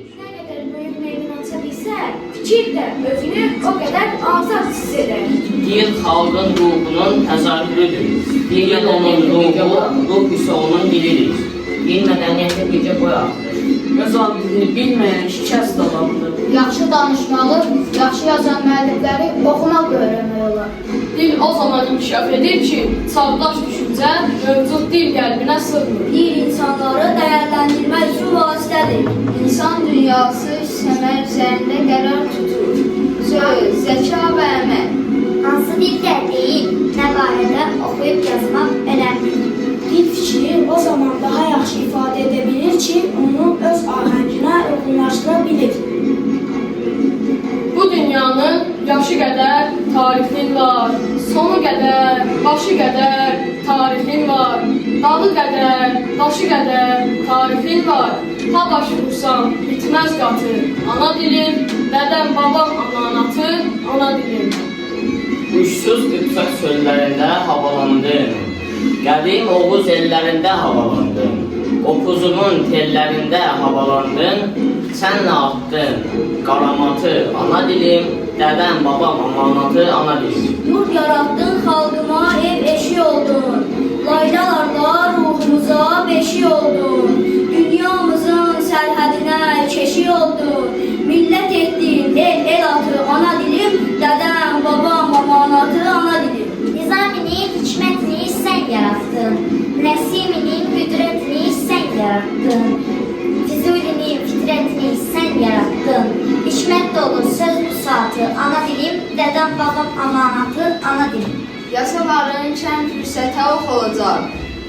Nə qədər böyük meydança bilsə, fikir də özünü o qədər azad hiss edər. Dil xalqın ruhunun təzahürüdür. Dil onun ruhu, ruh isə onun dilidir. Dil mədəniyyəti bircə qoyaq. Öz adını bilməyən şikəst adamdır. Yaxşı danışmalı, yaxşı yazan müəllifləri oxumaq öyrənmək olar. Dil o zaman inkişaf edir ki, çağdaş düşüncə mövcud dil qəlbinə sığmır. Dil insanları dəyərləndirmək üçün vasitədir. İnsan dünyası səmər üzərində qərar tutur. Söz, zəka və əməl. Hansı dildə deyil, nə barədə oxuyub yazmaq önəmlidir. Dil fikri o zaman daha yaxşı ifadə edə bilir ki, onu öz ahənginə uyğunlaşdıra bilir. Bu dünyanın yaşı qədər tarixin var, sonu qədər, başı qədər tarixin var, dalı qədər, daşı qədər tarixin var. Ta başı vursam bitməz qatı, ana dilim, dədəm, babam amanatı, ana dilim. Uçsuz qıpsaq söllərində havalandım. Qədim Oğuz ellərində havalandım. Qopuzumun tellərində havalandım. Sən nə atdın? Qaramatı, ana dilim, dədəm, babam amanatı, ana dilim. Yurt yarattın, xalqıma ev eşi oldun. Laylalarla ruhumuza beşi oldun. Dünyamızın sərhədinə keşi oldun. Millət etdin, el atı, ana dilim, dədəm, babam amanatı, ana dilim. Nizaminin hikmətini sən yarattın. Nəsiminin qüdrətini sən yarattın. Füzulinin fitrətini sən yarattın. Hikmət dolu söz bu saatı, ana dilim, dədəm, babam amanatı, ana dilim. Yasaların kəm fürsətə ox olacaq.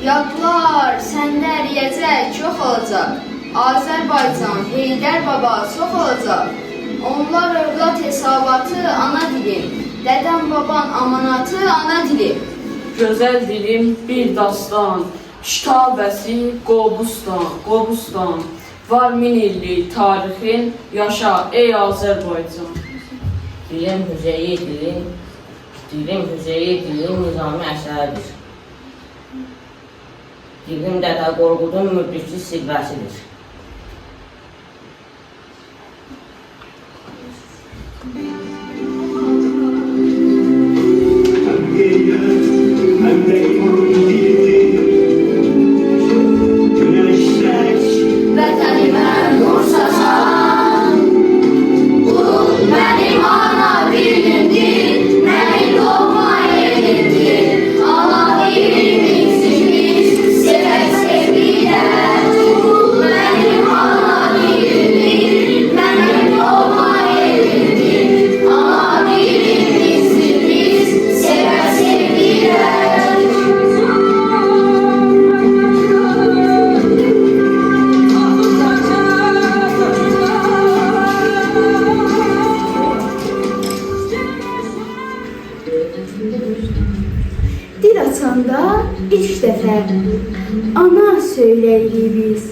Yadlar səndə əriyəcək, yox olacaq. Azərbaycan, Heydər baba çox olacaq. Onlar övlad hesabatı, ana dilim. Dədəm, baban amanatı, ana dilim. Gözəl dilim bir dastan, kitabəsi Qobustan. Var min illik tarixin, yaşa ey Azərbaycan. Dilim Hüceyi dilim Nizami əsəridir. Dilim Dədə Qorqudun müdrikli siqrəsidir. Vətənimə nur saçan, qulum mənim ana dilimdir, mənim doğma elimdir. Ana dilimin sirriz, sevək sevgilər. Qulum mənim ana dilimdir, mənim doğma elimdir. Ana dilimin sirriz, sevək sevgilər. Dil açanda ilk dəfə ana söyləyirik biz.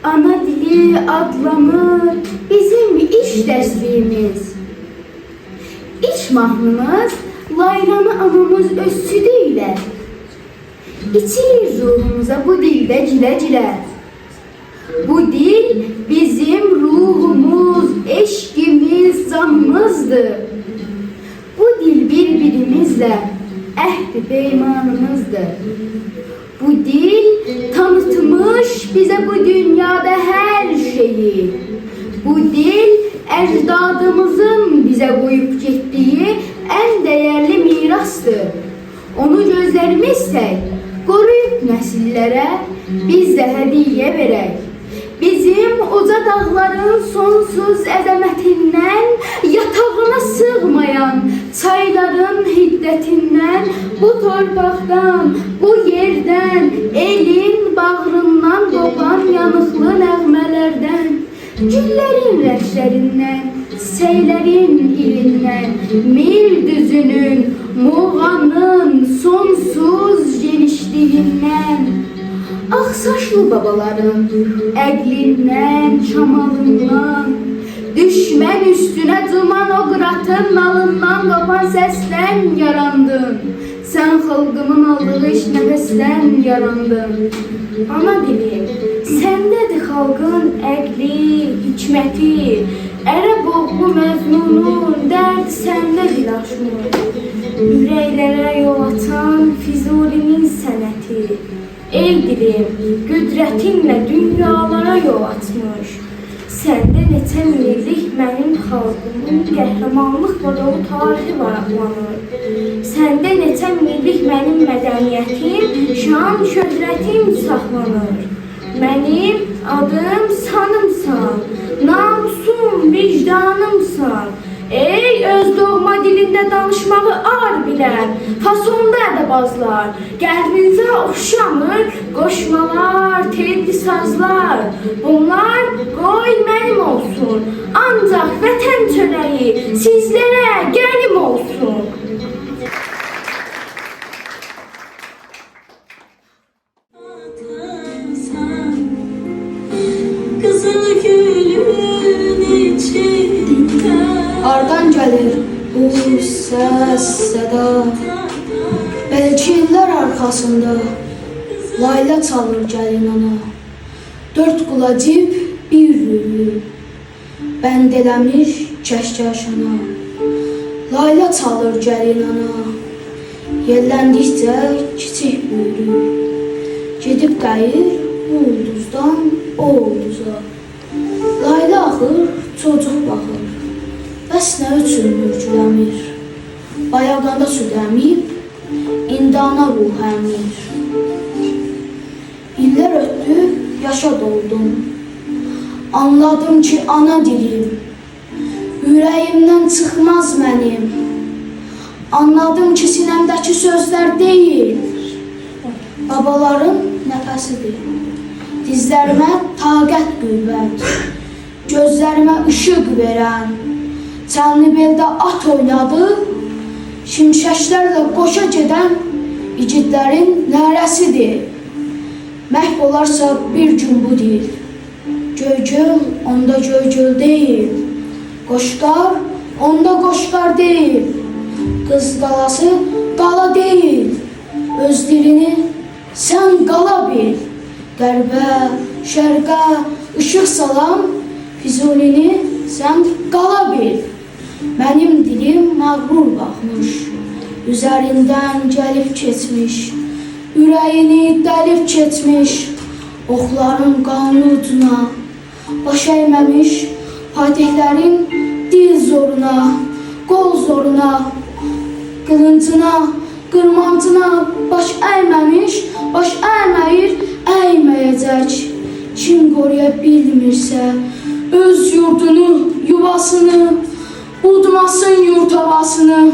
Ana dili adlanır bizim iş dərsliyimiz. İlk mahnımız Laylanı anamız öz südü ilə. İçilir ruhumuza bu dildə cilə-cilə. Bu dil bizim ruhumuz, eşkimiz, canımızdır. Bu dil bir-birimizlə əhd-i peymanımızdır. Bu dil tanıtmış bize bu dünyada her şeyi. Bu dil ecdadımızın bize koyup gittiği en değerli mirastır. Onu gözlerimizsek koruyup nesillere biz de hediye verək. Bizim uca dağların sonsuz əzəmətindən, yatağına sığmayan çayların hiddetinden, bu torpaqdan, bu yerden, elin bağrından qopan yanıqlı nəğmələrdən, güllərin rəşlərindən, çiçəklərin ilindən, mil düzünün, Muğanın sonsuz genişliğindən, Ağsaçlı babaların əqlindən, çamalından, düşmən üstünə cuman o qıratın nalından qopan səsdən yarandın. Sən xalqımın aldığı iş nəfəsdən yarandın. Ana dilim, səndədir xalqın əqli, hikməti, ərəb oğlu məzmunun, dərd səndə dil aşmır. Ürəklərə yol atan Füzulinin sənəti, ey dilim, qüdrətinlə dünyalara yol atmış. Səndə neçə minillik mənim xalqımın qəhrəmanlıqla dolu tarixi varaqlanır. Səndə neçə minillik mənim mədəniyyətim, şan, şöhrətim saxlanır. Mənim adım sanımsan, namusum, vicdanımsan. Ey öz doğma dilində danışmağı ar bilən, fasonda ədəbazlar, qəlbinizə oxşamır qoşmalar, telli sazlar. Bunlar qoy mənim olsun, ancaq vətən çörəyi sizlərə gəlim olsun. Kızıl gülün içinde Hardan gəlir bu səs, səda? Bəlkə illər arxasında layla çalır gəlin ana. Dörd qulacib bir rüyü, bənd eləmiş kəşkaşana. Layla çalır gəlin ana, yelləndikcə kiçik büyürür. Gedib dəyir bu ulduzdan o ulduza. Layla axır, çocuq baxır. Bəs nə üçün mürgüləmir? Bayaqanda su dəmib, indi ana ruh əmir. İllər ötdü, yaşa doldum. Anladım ki, ana dilim ürəyimdən çıxmaz mənim. Anladım ki, sinəmdəki sözlər deyil, babaların nəfəsidir. Dizlərimə taqət qüvvət, gözlərimə işıq verən, Çənlibeldə at oynadı, şimşəklərlə qoşa gedən igidlərin nərəsidir. Məhv olarsa bir gün bu dil, göy-göl onda göy-göl deyil, qoşqar onda qoşqar deyil, qız qalası qala deyil, öz dilini sən qala bil, qərbə, şərqə işıq salan Füzulini sən qala bil. Mənim dilim məğrur baxmış, üzərindən gəlib keçmiş, ürəyini dəlib keçmiş, oxların qanlı ucuna, baş əyməmiş fatihlərin dil zoruna, qol zoruna, qılıncına, qırmancına baş əyməmiş, baş əyməyir, əyməyəcək. Kim qoruya bilmirsə öz yurdunu, yuvasını, udmasın yurt havasını.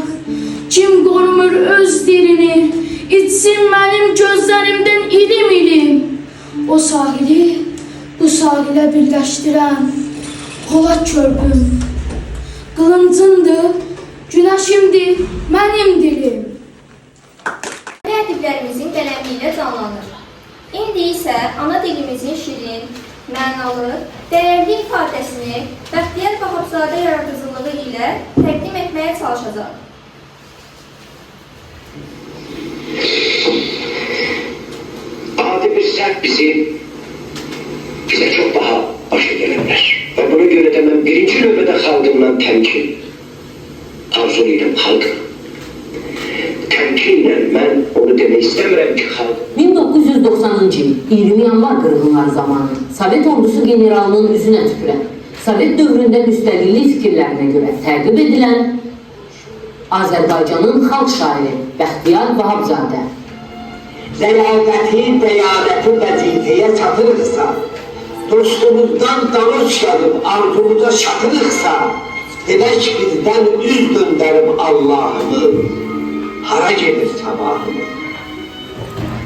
Kim qorumur öz dilini, içsin mənim gözlərimdən ilim ilim. O sahili bu sahilə birləşdirən Polad körpüm, qılıncımdır, günəşimdir, mənim dilim. Ədiblərimizin qələmi ilə canlanır. İndi isə ana dilimizin şirin, mənalı, dəyərli ifadəsini Bəxtiyar Vahabzadə yaradıcılığı ilə təqdim etməyə çalışacaq. Adi bir sert bize çok daha başa gelenler. Ve buna göre de ben birinci növbede halkımdan temkin arzuluyordum halkı. Temkinle ben onu demek istemiyorum ki halk. 1990-cı il 20 yanvar qırğınları zamanı Sovet ordusu generalının üzünə tüpürən, Sovet dövründə müstəqillik fikirlərinə görə təqib edilən Azərbaycanın xalq şairi Bəxtiyar Vahabzadə. Zəladəti, deyadəti vəzifəyə çatırıqsa, dostumuzdan davul çıxarıb arzumuza çatırıqsa, demək bizdən üz döndərib Allah'ımı, hara gedir sabahımı.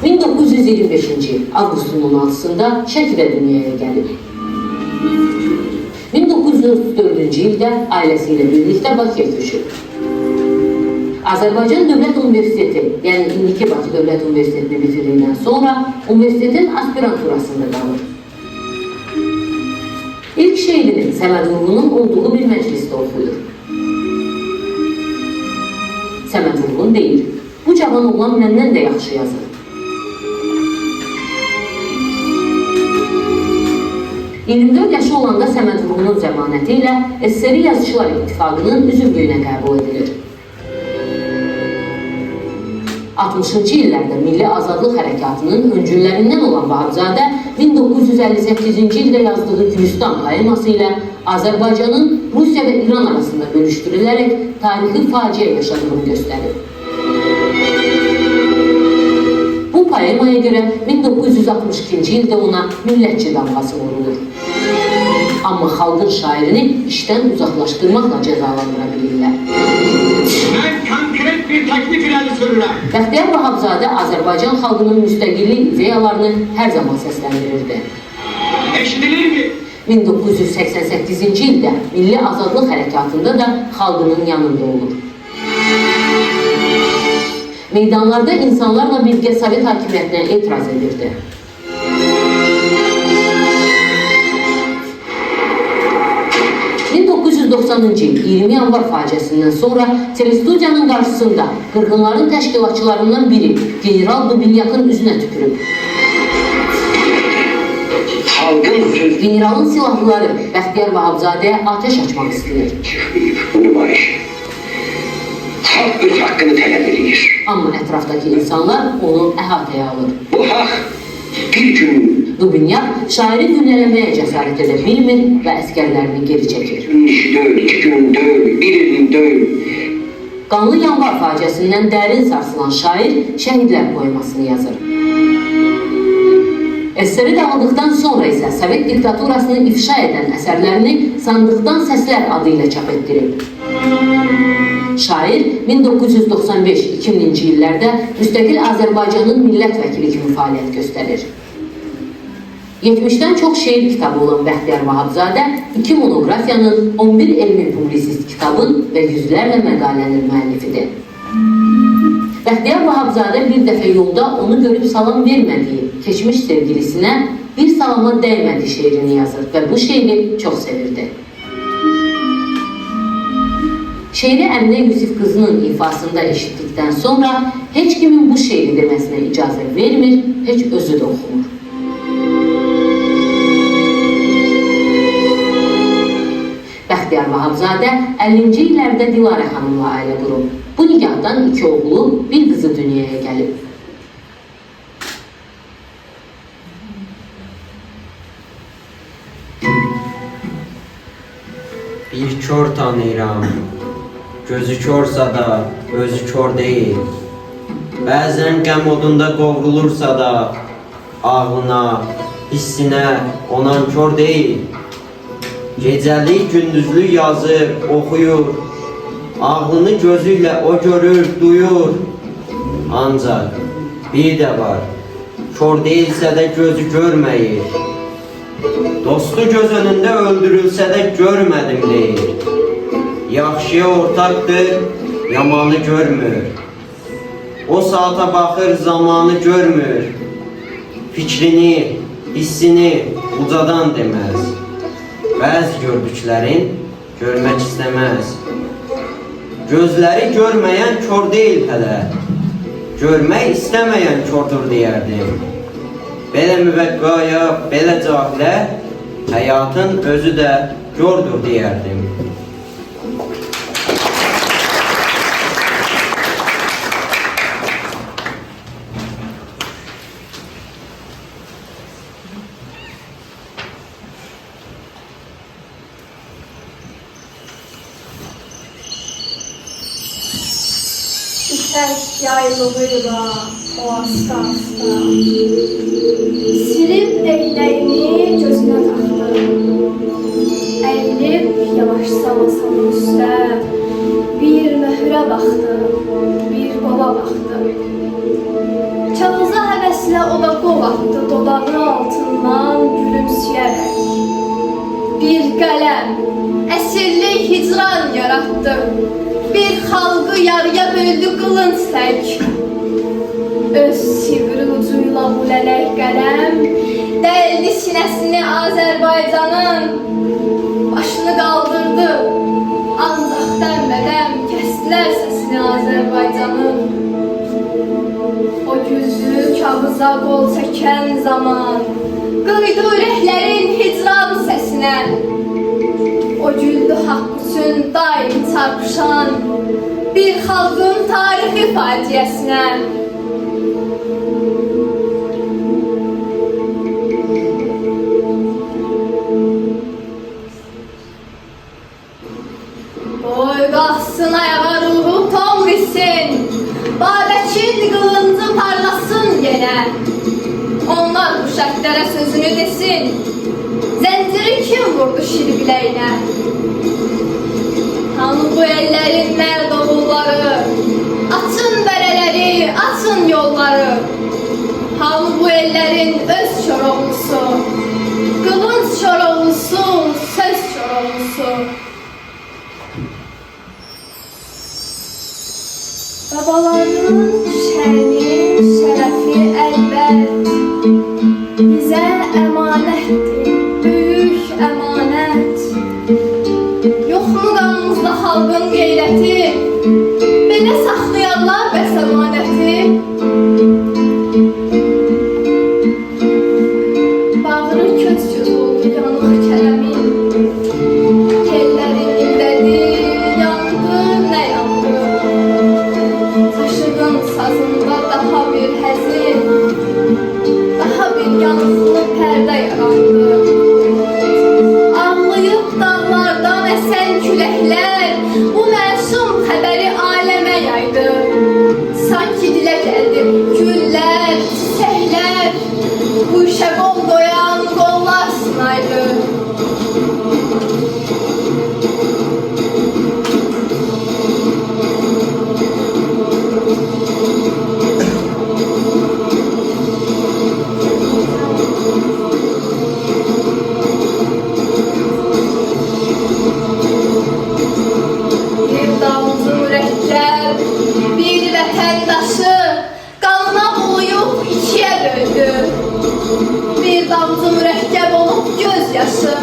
1925-ci il avqustun 16-sında Şəkidə dünyaya gəlib. 1934-cü ildə ailəsi ilə birlikdə Bakıya köçüb. Azərbaycan Dövlət Universiteti, yəni indiki Bakı Dövlət Universitetini bitirdikdən sonra universitetin aspiranturasında qalır. İlk şeirini Səməd Vurğunun olduğu bir məclisdə oxuyur. Səməd Vurğun deyir, bu cavan oğlan məndən də yaxşı yazır. ...24 yaşı olanda Səməd Vurğunun zəmanəti ilə SSR Yazıçılar İttifaqının üzvlüyünə qəbul edilir. 60-cı illərdə Milli Azadlıq Hərəkatının öncüllərindən olan Vahabzadə 1958-ci ildə yazdığı Gülüstan poeması ilə Azərbaycanın Rusiya və İran arasında bölüşdürülərək tarixi faciə yaşadığını göstərir. Bu poemaya görə 1962-ci ildə ona millətçi damğası vurulur. Amma xalqın şairini işdən uzaqlaşdırmaqla cəzalandıra bilirlər. Mən konkret bir təklif irəli sürürəm. Bəxtiyar Vahabzadə Azərbaycan xalqının müstəqillik ideyalarını hər zaman səsləndirirdi. Eşidilirmi? 1988-ci ildə Milli Azadlıq Hərəkatında da xalqının yanında olur. Meydanlarda insanlarla birgə Sovet hakimiyyətinə etiraz edirdi. ...1990-cı il 20 yanvar faciəsindən sonra telestudiyanın qarşısında qırğınların təşkilatçılarından biri General Dubinyakın üzünə tükürüb. Generalın silahlıları Bəxtiyar Vahabzadəyə ateş açmaq istəyir. Bu nümayiş. Xalq öz haqqını tələb edir. Amma ətrafdakı insanlar onu əhatəyə alır. Bu haqq bir gün Dubinyak şairi güllələməyə cəsarət edə bilmir və əskərlərini geri çəkir. günün işi deyil, 2 günün deyil, 1 ilin deyil. Qanlı yanvar faciəsindən dərin sarsılan şair Şəhidlər poemasını yazır. SSR dağıldıqdan sonra isə Sovet diktaturasını ifşa edən əsərlərini Sandıqdan Səslər adı ilə çap etdirib. Şair 1995-2000-ci illərdə müstəqil Azərbaycanın millət vəkili kimi fəaliyyət göstərir. 70-dən çox şeir kitabı olan Bəxtiyar Vahabzadə 2 monografiyanın, 11 elmi publisist kitabın və yüzlərlə məqalənin müəllifidir. Bəxtiyar Vahabzadə bir dəfə yolda onu görüb salam vermədiyi keçmiş sevgilisinə bir salama dəymədiyi şeirini yazır və bu şeiri çox sevirdi. Şeiri Əminə Yusif qızının ifasında eşitdikdən sonra heç kimin bu şeiri deməsinə icazə vermir, heç özü də oxumur. Bəxtiyar Vahabzadə 50-ci illərdə Dilarə xanımla ailə qurub. Bu nikahdan 2 oğlu, bir qızı dünyaya gəlib. Bir kör tanıyıram, gözü körsa da özü kör deyil. Bəzən qəm odunda qovrulursa da ağlına, hissinə onan kör deyil. Gecəli, gündüzlü yazır, oxuyur. Ağlını gözüyle o görür, duyur. Ancak bir də var, kör değilsə də gözü görməyir. Dostu göz önündə öldürülsə də görmədim deyir. Yaxşıya ortaqdır, yamanı görmür. O saata baxır, zamanı görmür. Fikrini, hissini ucadan deməz. Bəzi gördüklərin görmək istəməz. Gözləri görməyən kör deyil hələ. Görmək istəməyən kördür deyərdim. Belə müvəqqaya, belə cahilə, həyatın özü də gördür deyərdim. İpək yaylığıyla o asta-asta silib eynəyini gözünə taxdı. Əyilib yavaşca masanın üstə bir möhrə baxdı, bir qola baxdı. Kağıza həvəslə o da qol atdı dodağı altından gülümsəyərək. Bir qələm əsirlik hicran yaratdı. Bir xalqı yarıya böldü qılınc tək. Öz sivri ucuyla bu lələk qələm dəldi sinəsini Azərbaycanın. Başını qaldırdı, ancaq dənbədəm kəsdilər səsini Azərbaycanın. O güzlü kağıza qol çəkən zaman, qıydı ürəklərin hicran səsinə. O güllü haqq üçün daim çarpışan bir xalqın tarixi faciəsinə. Boy qalxsın ayağa ruhu tom bilsin, Babəkin qılıncı parlasın yenə. Onlar bu şərtlərə sözünü desin, zənciri kim vurdu şir biləyinə? Hanı bu ellərin mərd oğulları, açın bərələri, açın yolları. Hanı bu ellərin öz Koroğlusu, qılınc Koroğlusu, söz Koroğlusu. Babaların şəni, şərəfi əlbət bizə əmanətdir, böyük əmanət. Yoxmu qanımızda xalqın qeyrəti, belə saxlayarlar bəs əmanəti. Bağrı köz-köz oldu yanıq kələmin, tellərin illədi, yandı, nə yandı. Taşıdın sazında daha bir həzin, daha bir yanıqlı pərdə yarandı. Ağlayıb dağlardan əsən küləklər bu məsum xəbəri aləmə yaydı. Sanki dilə gəldi güllər, çiçəklər, bu işə qol qoyan qollar sınaydı. Bir damcı mürəkkəb, bir vətəndaşı qanına bulayıb ikiyə böldü. Bir damcı mürəkkəb olub göz yaşı,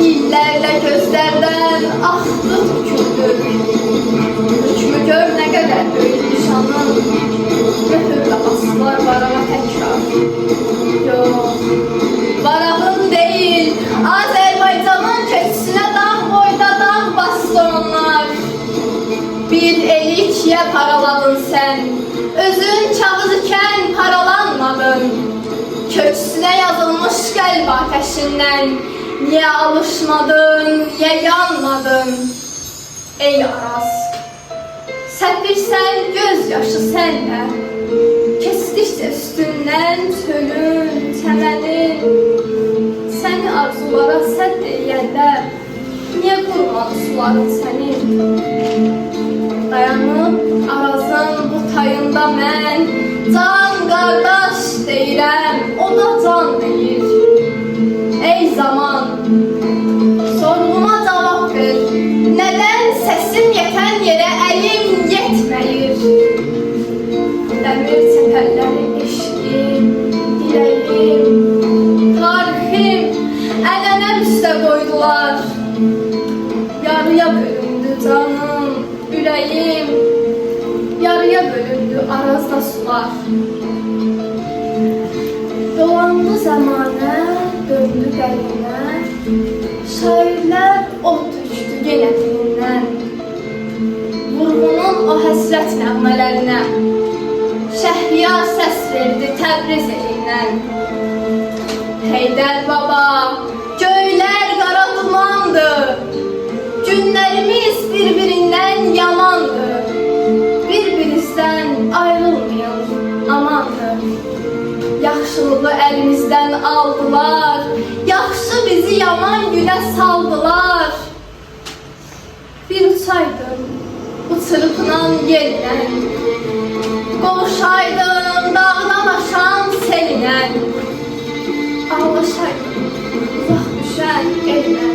illərlə gözlərdən axdı tüküldü. Hükmü gör nə qədər böyük nişanın, möhürlə basılar varağa təkrar. Yox, varağın deyil, Azərbaycanın köksünə dağ boyda dağ bastı onlar. Bir eli ikiye paraladın sen, özün kağıt iken paralanmadın. Köksüne yazılmış kalp ateşinden, niye alışmadın, niye yanmadın? Ey Araz, səpirsən gözyaşı sənlə, kesdikcə üstündən çölün, çəmənin. Səni arzulara sədd eləyərlər, niye qurmadı suların sənin? Dayanıb Arazın bu tayında mən can qardaş deyirəm, o da can deyir. Ey zaman, sorğuma cavab ver, nədən səsim yetən yerə əlim yetməyir? Dəmir çəpərləri eşqim, diləyim, tarixim, ənənəm üstə qoydular. Yarıya bölündü canım, ürəyim, yarıya bölündü Arazda sular. Dolandı zamanə, döndü qəlinə, şairlər ot tökdü yenə dilindən. Vurğunun o həsrət nəğmələrinə, Şəhriyar səs verdi Təbriz elindən. Heydər baba, göylər qara dumandır, günlərimiz birbirindən yamandır. Bir-birimizdən ayrılmayın, amandır. Yaxşılığı əlimizdən aldılar, yaxşı bizi yaman günə saldılar. Bir uçaydım, uçurupla yerlə, qovuşaydım dağdan aşan selinə. Ağlaşaydım, uzaq düşən ellə,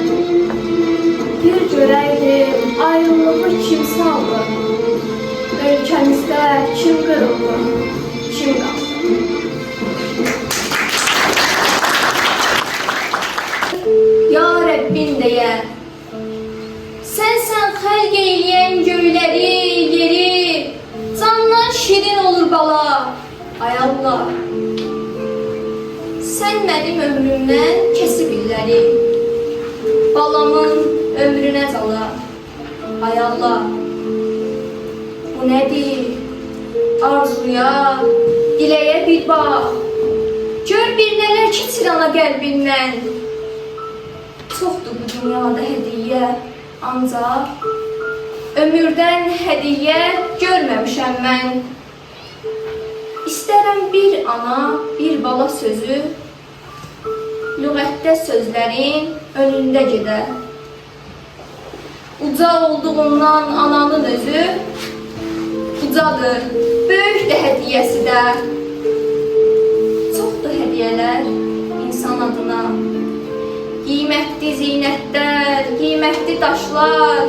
bir görəydim ayrılığı kim saldı, ölkəmizdə kim qırıldı, kim qaldı. Ya Rəbbim deyə, sənsən xəlq eyləyən göyləri, yeri, candan şirin olur bala. Ay Sən mənim ömrümdən kesib illəri, balamın ömrünə cala. Ay Allah, bu nədir? Arzuya, diləyə bir bax. Gör bir nələr keçir ana qəlbindən. Çoxdur bu dünyada hədiyyə, ancaq ömürdən hədiyyə görməmişəm mən. İstərəm bir ana, bir bala sözü, lüğətdə sözlərin önündə gedər. Uca olduğundan ananın özü, ucadır, böyük də hədiyyəsi də. Çoxdur hədiyyələr insan adına, qiymətli zinətlər, qiymətli daşlar.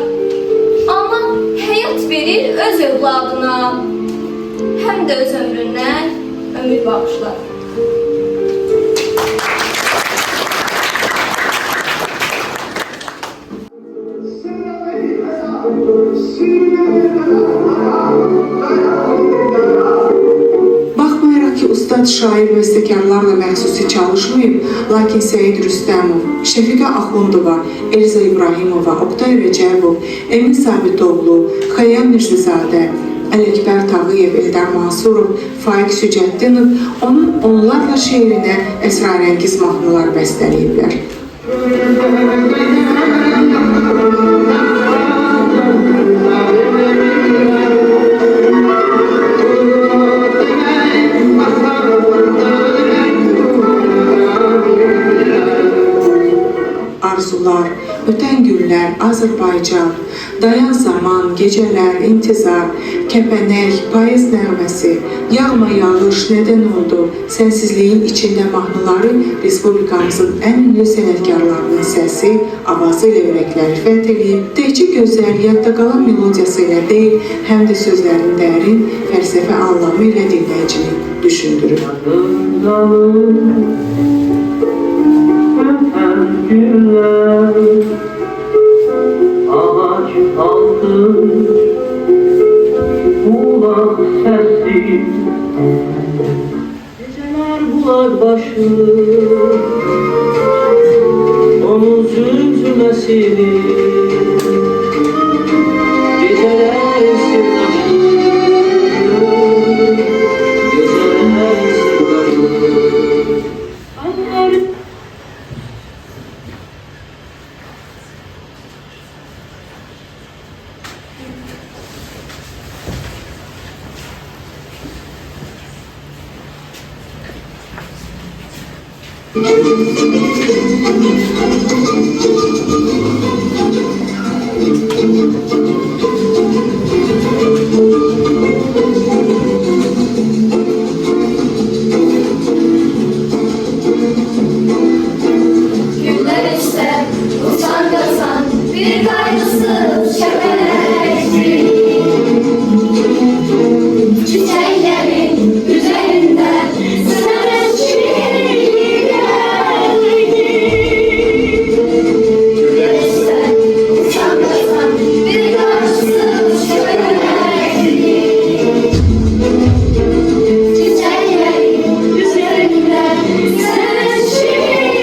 Ana həyat verir öz övladına, həm də öz ömründən ömür bağışlar. Baxmayaraq ki, ustad şair və bəstəkarlarla məxsusi çalışmayıb, lakin Səid Rüstəmov, Şəfiqə Axundova, Elza İbrahimova, Oqtay Rəcəbov, Emin Sabitoğlu, Xəyyam Mirzəzadə, Ələkbər Tağıyev, Eldar Mansurov, Faiq Sücəddinov onun onlarla şeirinə əsrarəngiz mahnılar bəstələyiblər. Arzular, ötən günlər, Azərbaycan, dayan zaman, gecələr, intizar, kəpənək, payız nəğməsi, yağma yağış, nədən oldu, sənsizliyin içində mahnıları Respublikamızın ən ünlü sənətkarlarının səsi, avazı ilə ürəkləri fəth edib, təkcə gözəl, yadda qalan melodiyası ilə deyil, həm də sözlərin dərin, fəlsəfə anlamı ilə dinləyicini düşündürür. Günler ağaç altı kulak sesi geceler bular başı onun zümzümesini geceler sırdaşı geceler sırdaşı Günler işte uçan kazan, bir kaygısız şepelenekti. Çiçeklerin üzerinden süren şiirlerdi. Günler işte uçan kazan, bir kaygısız şepelenekti. Çiçeklerin üzerinden süren şiirlerdi.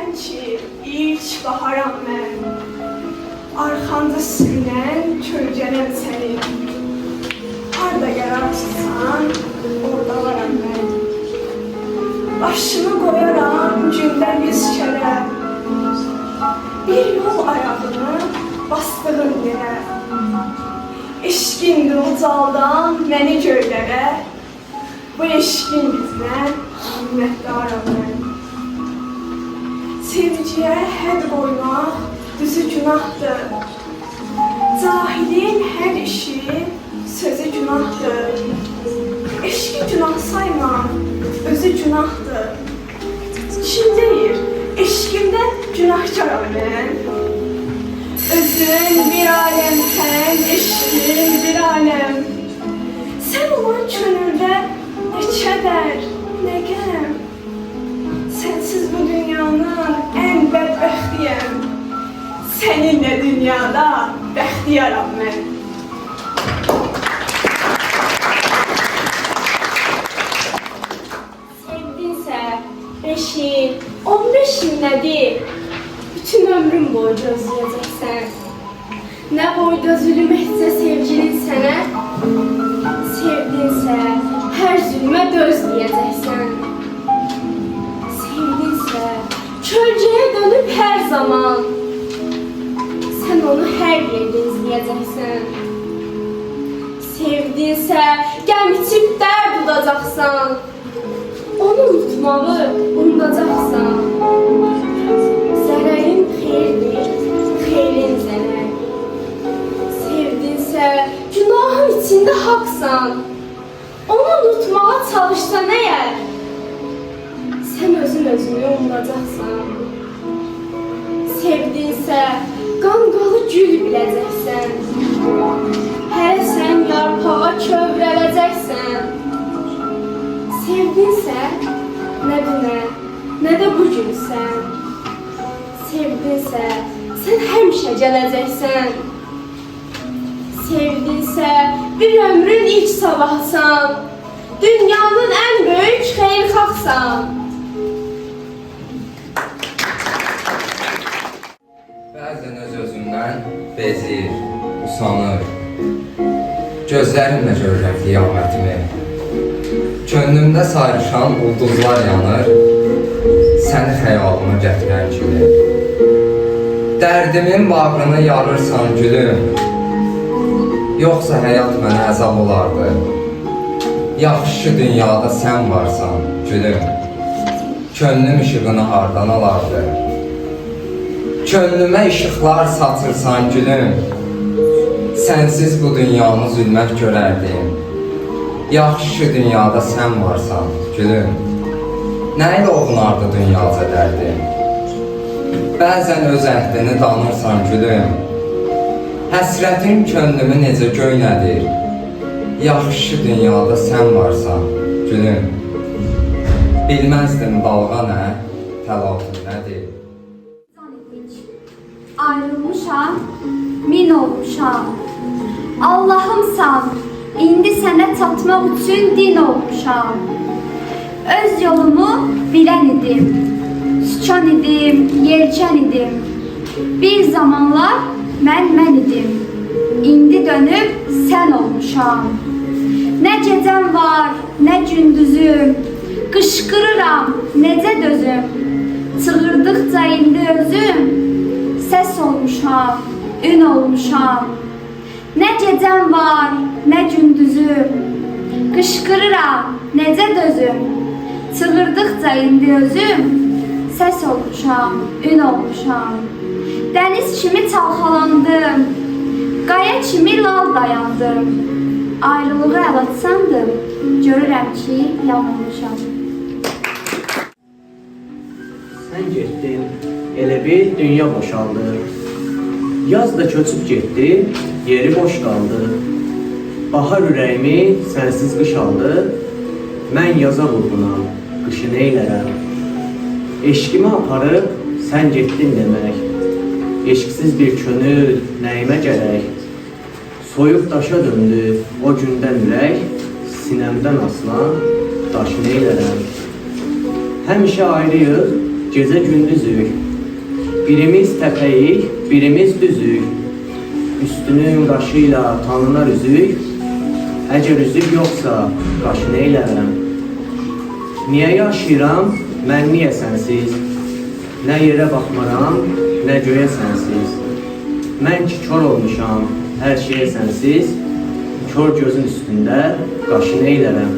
Sən ki, ilk baharam mən, arxanda sürünən kölgələm sənin. Harda yararsızsan, orada varam mən. Başımı qoyaram gündə 100 kərə, bir yol ayağını bastığım yerə. Eşqindir ucaldan məni göylərə, bu eşqin bizdən minnətdaram mən. Sevgiyə həd qoymaq düzü günahdır. Cahilin hər işi sözü günahdır. Eşqi günah sayma, özü günahdır. Kim deyir, eşqimdə günahkaram mən. Özün bir alem sen, eşqin bir alem. Sen olan könüldə ne kədər, ne qəm. Sensiz bu dünyanın en bədbəxtiyəm. Seninle dünyada bəxtiyaram mən. Sevdinsə 5 il, 15 il nədir? Bütün ömrüm boyu gözləyəcəksən. Nə boyda zülüm etsə sevgilin sənə, sevdinsə hər zülmə dözləyəcəksən. Sevdinsə kölgəyə dönüb hər zaman, sən onu hər yerdə izləyəcəksən. Sevdinsə qəm içib dərd udacaqsan, onu unutmağı unudacaqsan. Zərərin xeyirdir, xeyrin zərər. Sevdinsə günahın içində haqsan, onu unutmağa çalışsan əgər, sən özün özünü unudacaqsan. Sevdinsə qanqalı gül biləcəksən, hələ sən yarpağa kövrələcəksən. Sevdinsə nə dünən, nə də bugünsən. Sevdinsə sən həmişə gələcəksən. Sevdinsə bir ömrün ilk sabahsan, dünyanın ən böyük xeyirxahsan. Bəzən öz-özümdən bezir, usanır. Gözlərimlə görürəm qiyamətimi. Könlümdə sayrışan ulduzlar yanır, səni xəyalıma gətirən kimi. Dərdimin bağrını yarırsan gülüm, yoxsa həyat mənə əzab olardı. Yaxşı dünyada sən varsan gülüm, könlüm işığını hardan alardı. Könlümə işıqlar saçırsan gülüm, sənsiz bu dünyanı zülmət görərdim. Yaxşı dünyada sən varsan gülüm, nə ilə oğunardı dünyaca dərdim. Bəzən öz əhdini danırsan gülüm, həsrətin könlümü necə göynədir. Yaxşı dünyada sən varsan gülüm, bilməzdim dalğa nə, təlatüm nədir. Ayrılmışam, min olmuşam. Allahımsan, indi sənə çatmaq üçün din olmuşam. Öz yolumu bilən idim, sükan idim, yelkən idim. Bir zamanlar mən idim, indi dönüb sən olmuşam. Nə gecəm var, nə gündüzüm, qışqırıram, necə dözüm. Çığırdıqca indi özüm, səs olmuşam, ün olmuşam. Nə gecəm var, nə gündüzüm, qışqırıram, necə dözüm. Çığırdıqca indi özüm, səs olmuşam, ün olmuşam. Dəniz kimi çalxalandım, qaya kimi lal dayandım. Ayrılığı əl atsandım, görürəm ki, yanılmışam. Sən getdin, elə bil dünya boşaldı. Yaz da köçüb getdi, yeri boş qaldı. Bahar ürəyimi sənsiz qış aldı. Mən yaza vurğunam, qışı neylərəm. Eşqimi aparıb sən getdin demək. Eşqsiz bir könül nəyimə gərək. Soyuq daşa döndü o gündən ürək. Sinəmdən aslan daş neylərəm. Həmişə ayrıyıq, gecə gündüzük. Birimiz təpəyik, birimiz düzük. Üstünün qaşıyla tanınar üzük. Əgər üzük yoxsa, qaşı neylərəm? Niyə yaşayıram, mən niyə sənsiz? Nə yerə baxmaram, nə göyə sənsiz. Mən ki kör olmuşam, hər şeyə sənsiz. Kör gözün üstündə, qaşı neylərəm?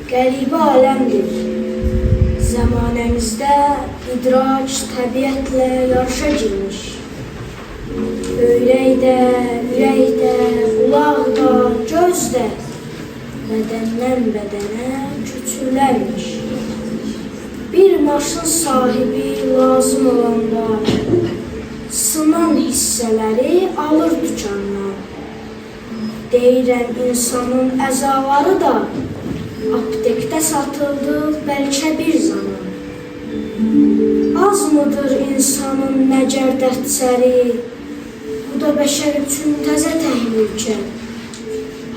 Qəribə aləmdir. Zəmanəmizdə idrak təbiətlə yarışa girmiş. Öyrəkdə, ürəkdə, qulaqda, gözdə bədəndən bədənə köçürlərmiş. Bir maşın sahibi lazım olanda sınan hissələri alır dükandan. Deyirəm insanın əzaları da aptekdə satıldı bəlkə bir zaman. Az mıdır insanın nəcər dərdçəri, bu da bəşər üçün təzə təhlükə.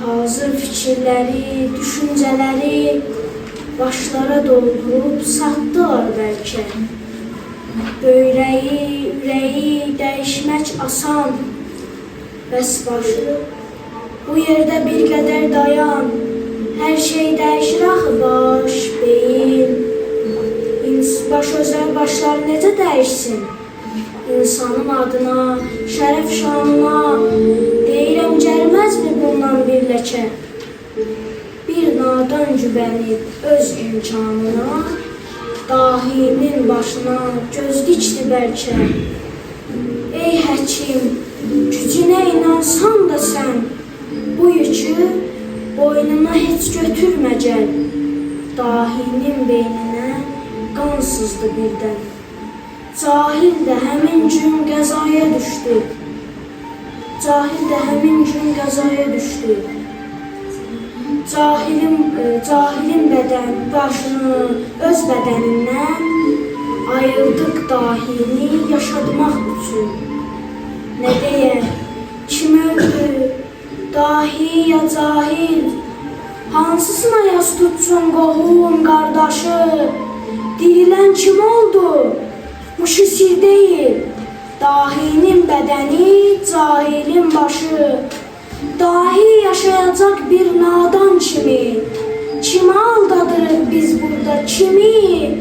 Hazır fikirləri, düşüncələri başlara doldurub satdılar bəlkə. Böyrəyi, ürəyi dəyişmək asan, bəs başı bu yerdə bir qədər dayan. Hər şey dəyişir axı baş, beyin. Baş özəl başlar necə dəyişsin? İnsanın adına, şərəf şanına, deyirəm gəlməzmi bundan bir ləkə? Bir nadan güvənib öz imkanına, dahinin başına göz dikdi bəlkə. Ey həkim, gücünə inansan da sən, bu yükü boynuna heç götürmə gəl. Dahinin beyninə qan sızdı birdən. Cahil də həmin gün qəzaya düşdü. Cahil də həmin gün qəzaya düşdü. Cahilin bədən başını öz bədənindən ayırdıq dahini yaşatmaq üçün. Nə deyək, kim öldü, dahi ya cahil? Hansısına yas tutsun qohum, qardaşı? Dirilən kim oldu? Bu şisir deyil. Dahinin bədəni, cahilin başı. Dahi yaşayacaq bir nadan kimi. Kimi aldadırıq biz burada, kimi?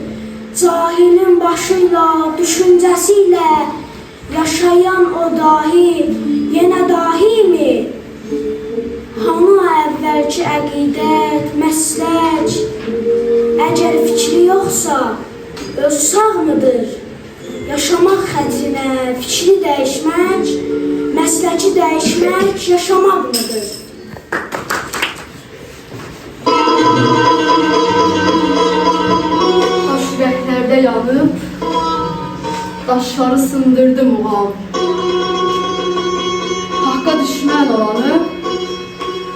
Cahilin başıyla, düşüncəsiyle yaşayan o dahi, yenə dahi mi? Hanı əvvəlki əqidət, məslək? Əgər fikri yoxsa, öz sağ mıdır? Yaşamaq xətrinə fikri dəyişmək, məsləki dəyişmək yaşamaq mıdır? Taş ürəklərdə yanıb, daşları sındırdı muğam. Haqqa düşmən olanı,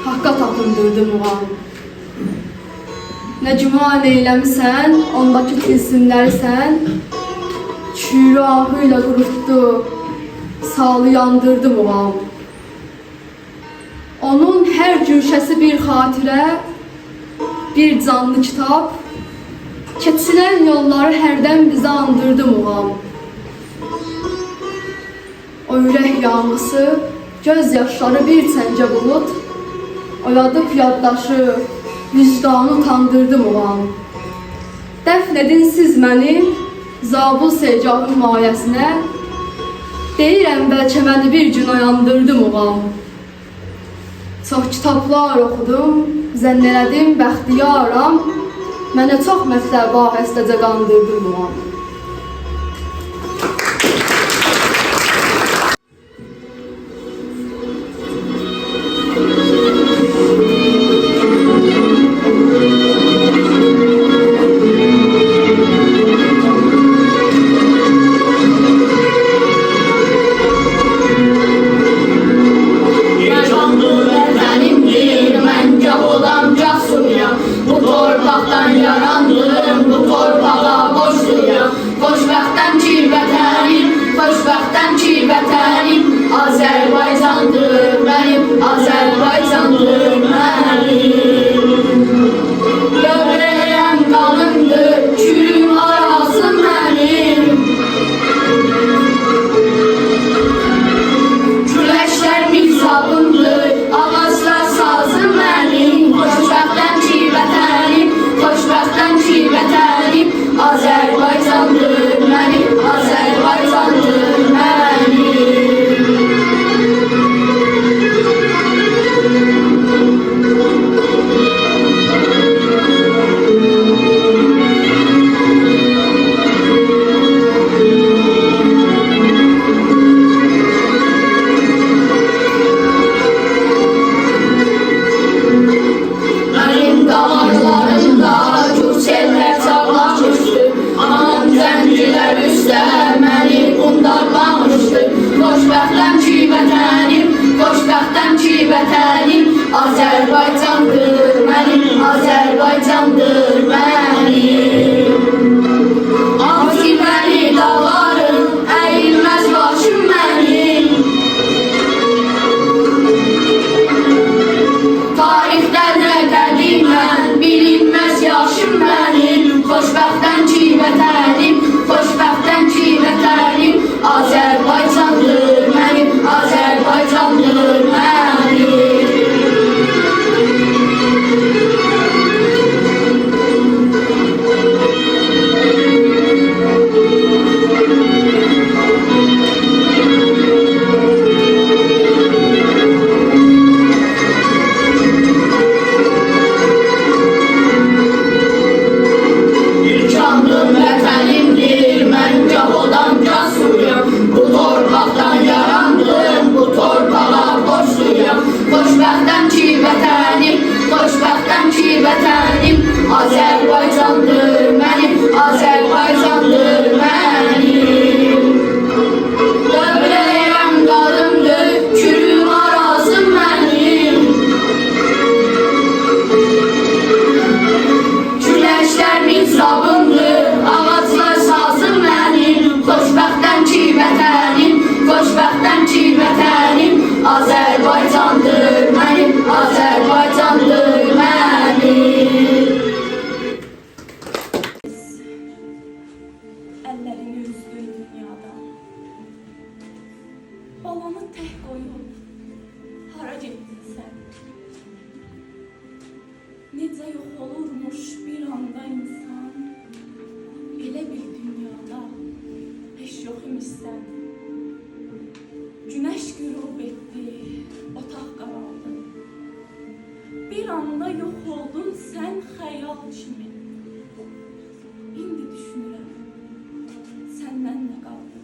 haqqa tapındırdı muğam. Nə güman eyləmisən, ondakı tilsimləri sən, şüurü ahıyla qurutdu, sağlı yandırdı muğam. Onun hər güşəsi bir xatirə, bir canlı kitab, keçilən yolları hərdən bizə andırdı muğam. O ürək yağması, göz yaşları bir çəngə bulut, oyadıb yaddaşı, vicdanı utandırdı muğam. Dəfn edin siz məni, zabul secahın mayəsinə, deyirəm bəlkə məni bir gün oyandırdı muğam. Çox kitablar oxudum, zənn elədim bəxtiyaram, mənə çox mətləb ahəstəcə qandırdı muğam. Azərbaycandır mənim, Azərbaycandır mənim. Antibəli dağlarım, əyilməz başım mənim. Tarixdən qədimən, bilinməz yaşım mənim. Xoşbəxtdən ki vətənim, xoşbəxtdən ki vətənim. Azərbaycandır mənim, Azərbaycandır mənim. Azərbaycandır mənim, Azərbaycandır mənim. Dövrəyəm qadındır, kürüm arazım mənim. Güləşlər mizrabımdır, ağaclar sazım mənim. Xoşbəxtəm ki vətənim, xoşbəxtəm ki vətənim. Azərbaycandır mənim, Azərbaycandır mənim. Əllərini üzdün dünyadan. Balanı tək qoyub, hara getdin sən? Necə yox olurmuş bir anda insan? Elə bir dünyada heç yox imişsən. Günəş qürub etdi, otaq qaraldı. Bir anda yox oldun sən xəyal kimi. İndi düşünürəm, səndən nə qaldı?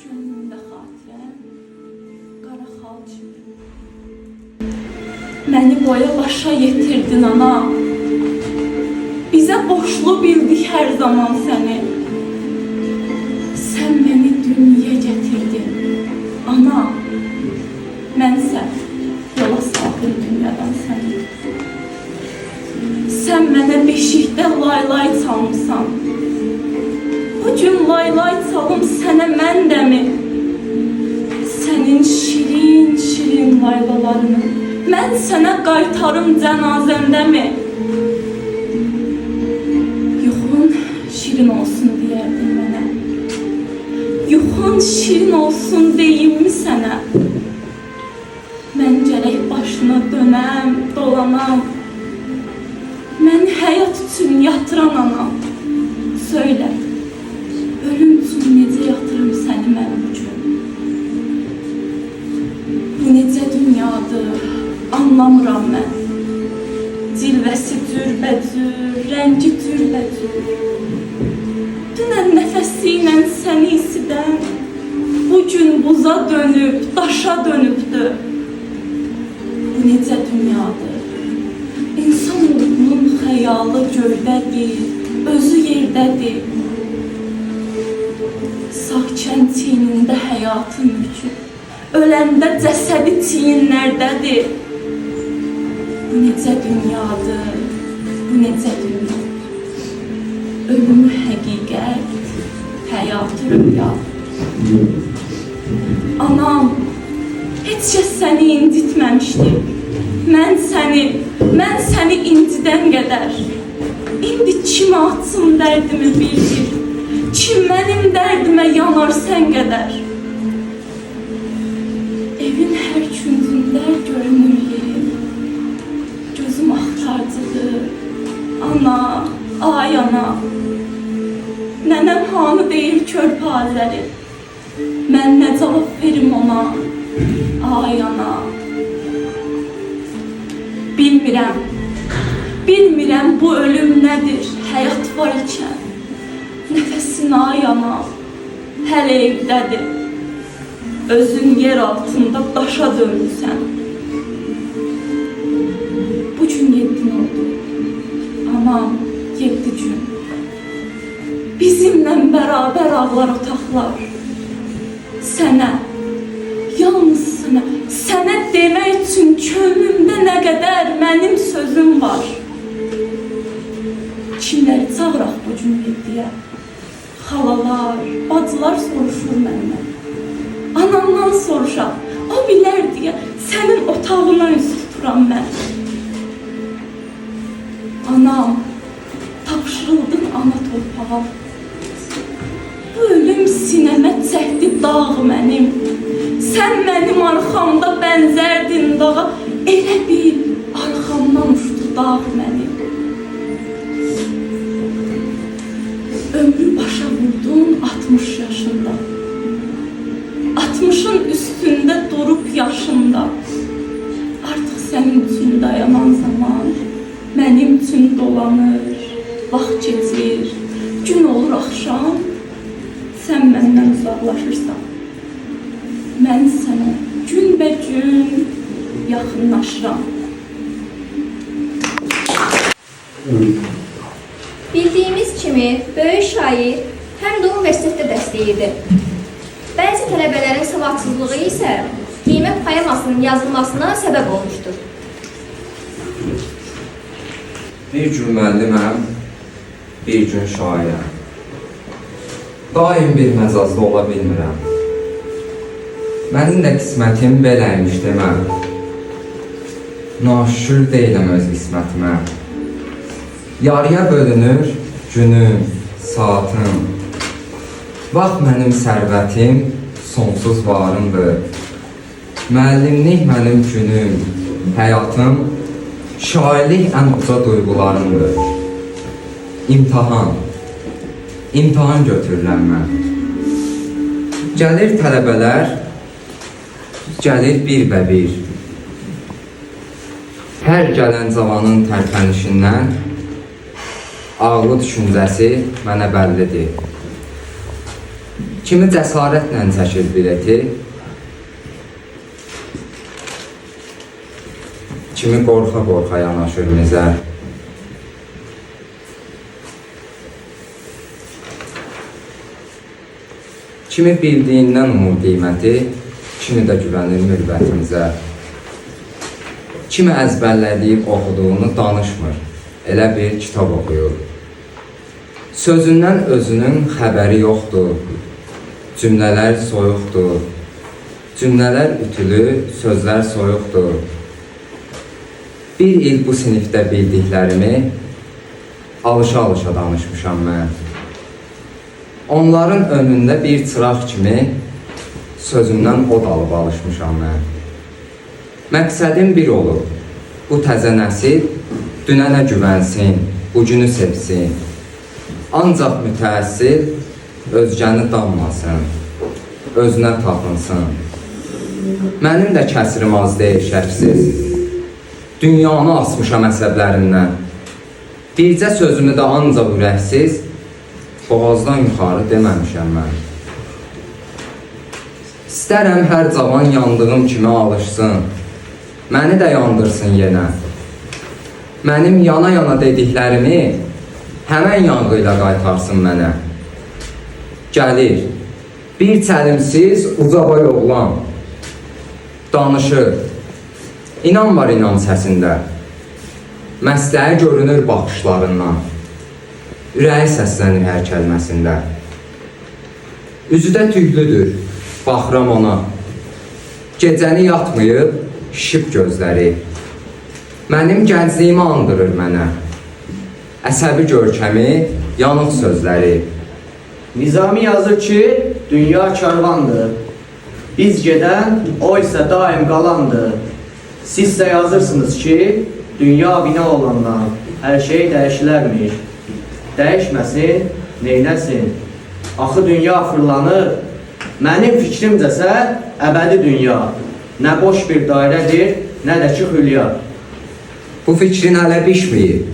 Könlümdə xatirəm, qara xal kimi. Məni boya başa yetirdin ana. Bizə boşlu bildik hər zaman səni. Sən məni dünyaya gətirdin. Ana, mənsə yola saldım dünyadan səni. Sən mənə beşikdə laylay çalmısan. Bugün laylay çalım sənə mən dəmi. Sənin şirin şirin laylalarını mən sənə qaytarım cənazəndəmi. Yuxun şirin olsun deyərdin mənə. Yuxun şirin olsun deyimmi sənə. Mən gərək başına dönəm, dolanam. Mən həyat üçün yatıran anam. Söylə, ölüm üçün necə yatırım səni mən üçün? Bu necə dünyadır, anlamıram mən. Cilvəsi cürbəcür, rəngi cürbəcür. Dünən nəfəsi ilə səni isidən, bugün buza dönüb, daşa dönübdür. Bu necə dünyadır? İnsanoğlunun xəyalı göydədir, özü yerdədir. Sağ çənçiyinində həyatın yükü, öləndə cəsədi çiyinlərdədir. Bu necə dünyadır, bu necə dünyadır? Ölümü həqiqət, həyatı rüyadır. Anam, heç kəs səni incitməmişdir. Mən səni incidən qədər. İndi kimə açım dərdimi bir-bir? Kim mənim dərdimə yanar sən qədər? Evin hər küncündə görünür yerim. Gözüm axtarcıdır. Ana, ay ana. Nənəm hanı deyir körpə Azəri. Mən nə cavab verim ona? Ay ana. Bilmirəm bu ölüm nədir, həyat var ikən. Nəfəsin ay ana, hələ evdədir. Özün yer altında daşa dönmüsən. Bugün 7 gün oldu. Anam, 7 gün. Bizimlə bərabər ağlar otaqlar. Sənə, yalnız sənə demək üçün könlümdə nə qədər mənim sözüm var. Kimləri çağıraq bu gün yediyə? Xalalar, bacılar soruşur məndən. Anamdan soruşaq, o bilər deyə sənin otağına üz tuturam mən. Anam, tapşırıldın ana torpağa. Bu ölüm sinəmə çəkdi dağ mənim. Sən mənim arxamda bənzərdin dağa, elə bil arxamdan uçdu dağ mənim. Ömrü başa vurdun 60 yaşında. 60'ın üstündə durub yaşında. Artıq sənin üçün dayanan zaman mənim üçün dolanır, vaxt keçir, gün olur axşam, sən məndən uzaqlaşırsan. Mən sənə günbəgün yaxınlaşıram. Bildiyimiz kimi, böyük şair həm də universitetdə dəstəyirdi. Bəzi tələbələrin savadsızlığı isə qiymət poemasının yazılmasına səbəb olmuşdur. Bir gün müəlliməm, bir gün şairəm. Daim bir məzazda ola bilmirəm. Mənim də qismətim beləymiş deməm. Naşükür deyiləm öz qismətimə. Yarıya bölünür günüm, saatım. Vaxt mənim sərvətim, sonsuz varımdır. Müəllimlik mənim günüm, həyatım, şairlik ən uca duyğularımdır. İmtahan, imtahan götürürəm mən. Gəlir tələbələr, gəlir bir. Hər gələn cavanın tərpənişindən ağlı düşüncəsi mənə bəllidir. Kimi cəsarətlə çəkir bileti, kimi qorxa-qorxa yanaşır mizə. Kimi bildiyindən umur qiyməti, kimi də güvənir mürvətimizə. Kimi əzbərlədiyib oxuduğunu danışmır, elə bir kitab oxuyur. Sözündən özünün xəbəri yoxdur, cümlələr soyuqdur, cümlələr ütülü, sözlər soyuqdur. Bir il bu sinifdə bildiklərimi alışa-alışa danışmışam mən. Onların önündə bir çıraq kimi sözümdən od alıb alışmışam mən. Məqsədim bir olub, bu təzə nəsil dünənə güvənsin, bugünü sevsin. Ancaq mütəəssir özgəni danmasın, özünə tapınsın. Mənim də kəsirim az deyil şəksiz. Dünyanı asmışam əsəblərindən. Bircə sözümü də ancaq ürəksiz, boğazdan yuxarı deməmişəm mən. İstərəm hər cavan yandığım kimi alışsın, məni də yandırsın yenə. Mənim yana-yana dediklərimi həmən yanğı ilə qaytarsın mənə. Gəlir, bir çəlimsiz ucaboy oğlan, danışır, inan var inan səsində, məsləhə görünür baxışlarından, ürəyi səslənir hər kəlməsində. Üzü də tüklüdür, baxıram ona, gecəni yatmayıb, şişib gözləri, mənim gəncliyimi andırır mənə, əsəbi görkəmi, yanıq sözləri. Nizami yazır ki, dünya karvandır. Biz gedən, o isə daim qalandır. Siz də yazırsınız ki, dünya bina olandan hər şey dəyişilərmiş. Dəyişməsin, neynəsin? Axı dünya fırlanır. Mənim fikrimcəsə əbədi dünya. Nə boş bir dairədir, nə də ki hülya. Bu fikrin hələ bişməyib.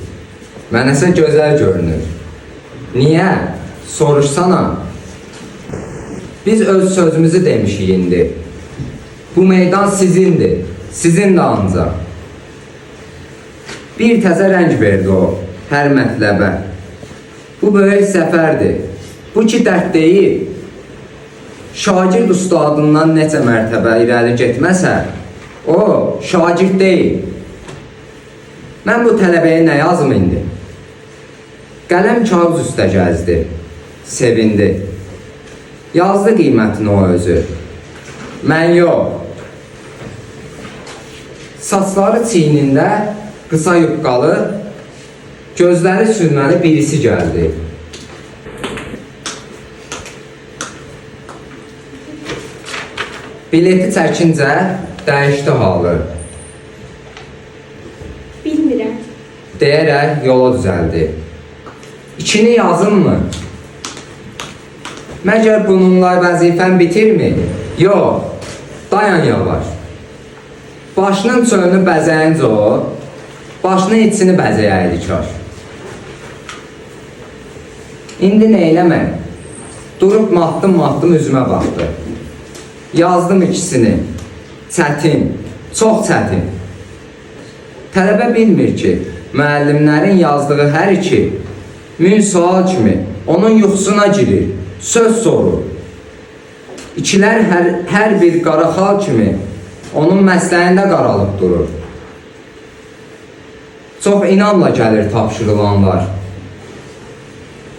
Mənəsə gözəl görünür. Niyə? Soruşsana. Biz öz sözümüzü demişik indi. Bu meydan sizindir, sizin də ancaq. Bir təzə rəng verdi o, hər mətləbə. Bu böyük zəfərdir, bu ki dərd deyil. Şagird ustadından necə mərtəbə irəli getməsə, o şagird deyil. Mən bu tələbəyə nə yazım indi? Qələm kağız üstə gəzdi, sevindi. Yazdı qiymətini o özü. Mən yox. Saçları çiynində, qısa yuqqalı, gözləri sürməli birisi gəldi. Bileti çəkincə dəyişdi halı. Bilmirəm. Deyərək yola düzəldi. İkini yazın mı? Məgər bununla vəzifən bitirmi? Yox, dayan yavaş. Başının çönünü bəzəyincə o, başının içini bəzəyəydi kaş. İndi neyləmək? Durub mahdım üzümə baxdı. Yazdım ikisini. Çətin, çox çətin. Tələbə bilmir ki, müəllimlərin yazdığı hər iki min sual kimi onun yuxusuna girir, söz sorur. İkilər hər bir qara xal kimi onun məsləyində qaralıb durur. Çox inamla gəlir tapşırılanlar.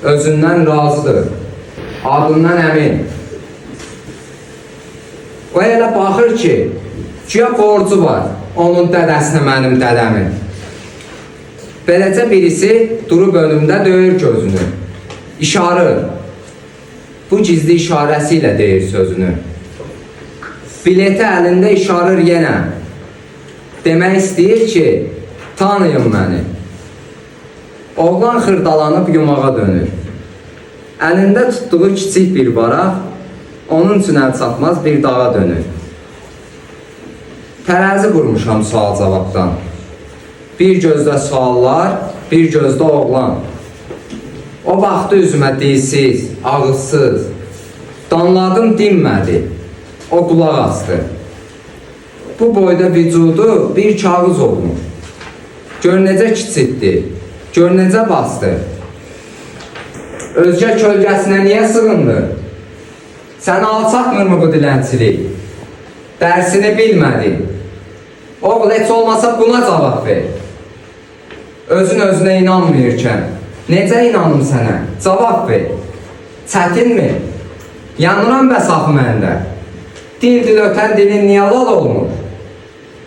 Özündən razıdır, adından əmin. O elə baxır ki, güya borcu var onun dədəsinə mənim dədəmin. Beləcə birisi durub önümdə döyür gözünü. İşarır. Bu gizli işarəsi ilə deyir sözünü. Bileti əlində işarır yenə. Demək istəyir ki, tanıyın məni. Oğlan xırdalanıb yumağa dönür. Əlində tutduğu kiçik bir varaq, onun üçün əl çatmaz bir dağa dönür. Tərəzi qurmuşam sual-cavabdan. Bir gözdə suallar, bir gözdə oğlan. O baxdı üzümə dilsiz, ağızsız. Danladım dinmədi, o qulaq astı. Bu boyda vücudu bir kağız olmuş. Gör necə kiçiltdi, gör necə bastı. Özgə kölgəsinə niyə sığındı? Sənə alçatmırmı bu dilənçilik? Dərsini bilmədi. Oğul, heç olmasa buna cavab ver. Özün özünə inanmayırkən, necə inanım sənə? Cavab ver. Çətinmi? Yanıram bəs axı məndə. Dil ötən dilin niyə lal olmur?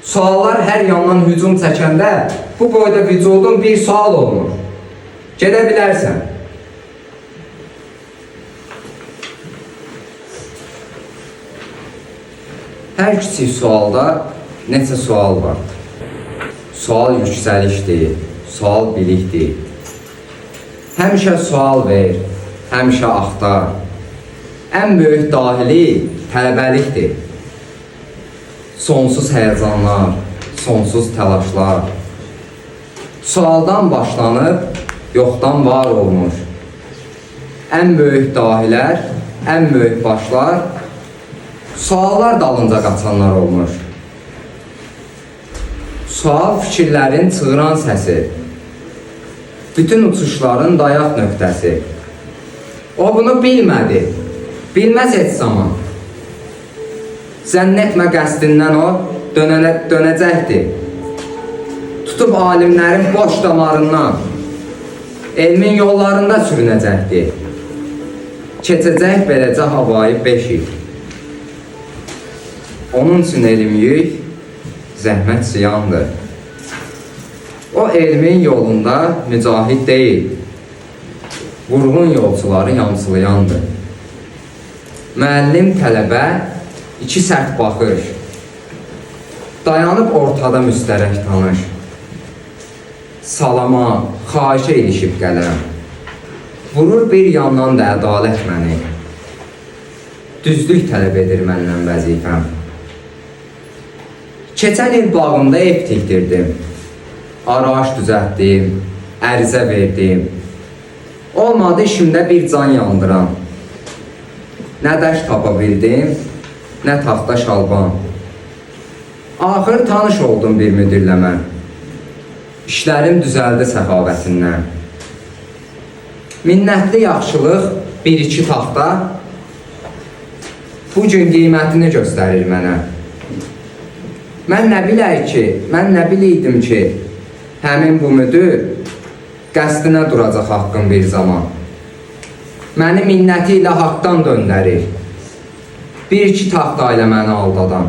Suallar hər yandan hücum çəkəndə bu boyda vücudun bir sual olmur. Gedə bilərsən. Hər kiçik sualda neçə sual var. Sual yüksəlişdir, sual bilikdir. Həmişə sual ver, həmişə axtar. Ən böyük dahili tələbəlikdir. Sonsuz həyəcanlar, sonsuz təlaşlar. Sualdan başlanıb, yoxdan var olmuş. Ən böyük dahilər, ən böyük başlar, suallar dalınca qaçanlar olmuş. Sual fikirlərin çığıran səsi, bütün uçuşların dayaq nöqtəsi. O bunu bilmədi, bilməz heç zaman. Zənn etmə qəsdindən o dönəcəkdir. Tutub alimlərin boş damarından, elmin yollarında sürünəcəkdir. Keçəcək beləcə havayı beşik. Onun üçün elm yük, zəhmət ziyandır. O elmin yolunda mücahid deyil, vurğun yolçuları yamsılayandır. Müəllim tələbə iki sərt baxış, dayanıb ortada müstərək tanış. Salama, xahişə ilişib qələm, vurur bir yandan da ədalət məni. Düzlük tələb edir məndən vəzifəm. Keçən il bağımda ev tikdirdim, araç düzəltdim, ərizə verdim. Olmadı işimdə bir can yandıram. Nə dəş tapa bildim, nə taxta şalban. Axır tanış oldum bir müdirlə mən. İşlərim düzəldi səxavətindən. Minnətli yaxşılıq bir iki taxta, bu gün qiymətini göstərir mənə. Mən nə biləydim ki, həmin bu müdür qəsdinə duracaq haqqın bir zaman. Məni minnəti ilə haqdan döndərir. Bir-iki taxta ilə məni aldadan.